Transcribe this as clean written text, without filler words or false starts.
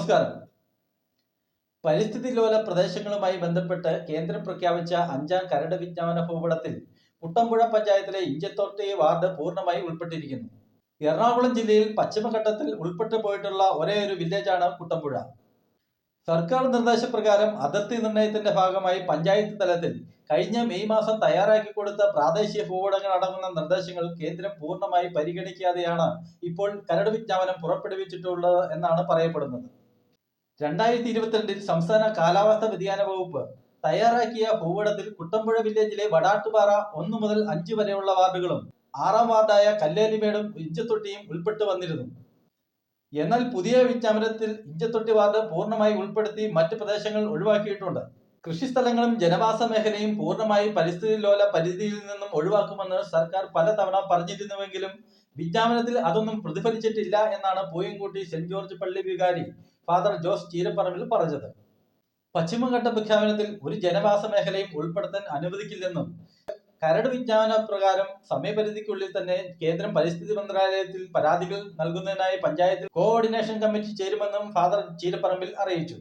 നമസ്കാരം. പരിസ്ഥിതി ലോല പ്രദേശങ്ങളുമായി ബന്ധപ്പെട്ട് കേന്ദ്രം പ്രഖ്യാപിച്ച 5ാം കരട് വിജ്ഞാപന ഭൂപടത്തിൽ കുട്ടമ്പുഴ പഞ്ചായത്തിലെ ഇഞ്ചത്തൊട്ടി വാർഡ് പൂർണ്ണമായി ഉൾപ്പെട്ടിരിക്കുന്നു. എറണാകുളം ജില്ലയിൽ പശ്ചിമഘട്ടത്തിൽ ഉൾപ്പെട്ടു പോയിട്ടുള്ള ഒരേയൊരു വില്ലേജാണ് കുട്ടമ്പുഴ. സർക്കാർ നിർദ്ദേശപ്രകാരം അതിർത്തി നിർണയത്തിന്റെ ഭാഗമായി പഞ്ചായത്ത് തലത്തിൽ കഴിഞ്ഞ മെയ് മാസം തയ്യാറാക്കി കൊടുത്ത പ്രാദേശിക ഭൂപടങ്ങൾ അടങ്ങുന്ന നിർദ്ദേശങ്ങൾ കേന്ദ്രം പൂർണ്ണമായി പരിഗണിക്കാതെയാണ് ഇപ്പോൾ കരട് വിജ്ഞാപനം പുറപ്പെടുവിച്ചിട്ടുള്ളത് എന്നാണ് പറയപ്പെടുന്നത്. 2022 സംസ്ഥാന കാലാവസ്ഥാ വ്യതിയാന വകുപ്പ് തയ്യാറാക്കിയ ഭൂപടത്തിൽ കുട്ടമ്പുഴ വില്ലേജിലെ വടാട്ടുപാറ 1 മുതൽ 5 വരെയുള്ള വാർഡുകളും 6ാം വാർഡായ കല്ലേലിമേടും ഇഞ്ചത്തൊട്ടിയും ഉൾപ്പെട്ടു വന്നിരുന്നു. എന്നാൽ പുതിയ വിജ്ഞാപനത്തിൽ ഇഞ്ചത്തൊട്ടി വാർഡ് പൂർണ്ണമായി ഉൾപ്പെടുത്തി മറ്റ് പ്രദേശങ്ങൾ ഒഴിവാക്കിയിട്ടുണ്ട്. കൃഷിസ്ഥലങ്ങളും ജനവാസ മേഖലയും പൂർണ്ണമായി പരിസ്ഥിതി ലോല പരിധിയിൽ നിന്നും ഒഴിവാക്കുമെന്ന് സർക്കാർ പലതവണ പറഞ്ഞിരുന്നുവെങ്കിലും വിജ്ഞാപനത്തിൽ അതൊന്നും പ്രതിഫലിച്ചിട്ടില്ല എന്നാണ് പൂയംകുട്ടി സെന്റ് ജോർജ് പള്ളി വികാരി ഫാദർ ജോസ് ചീരപ്പറമ്പിൽ പറഞ്ഞത്. പശ്ചിമഘട്ട പ്രഖ്യാപനത്തിൽ ഒരു ജനവാസ മേഖലയും ഉൾപ്പെടുത്താൻ അനുവദിക്കില്ലെന്നും കരട് വിജ്ഞാപന പ്രകാരം സമയപരിധിക്കുള്ളിൽ തന്നെ കേന്ദ്രം പരിസ്ഥിതി മന്ത്രാലയത്തിൽ പരാതികൾ നൽകുന്നതിനായി പഞ്ചായത്തിൽ കോഓർഡിനേഷൻ കമ്മിറ്റി ചേരുമെന്നും ഫാദർ ചീരപ്പറമ്പിൽ അറിയിച്ചു.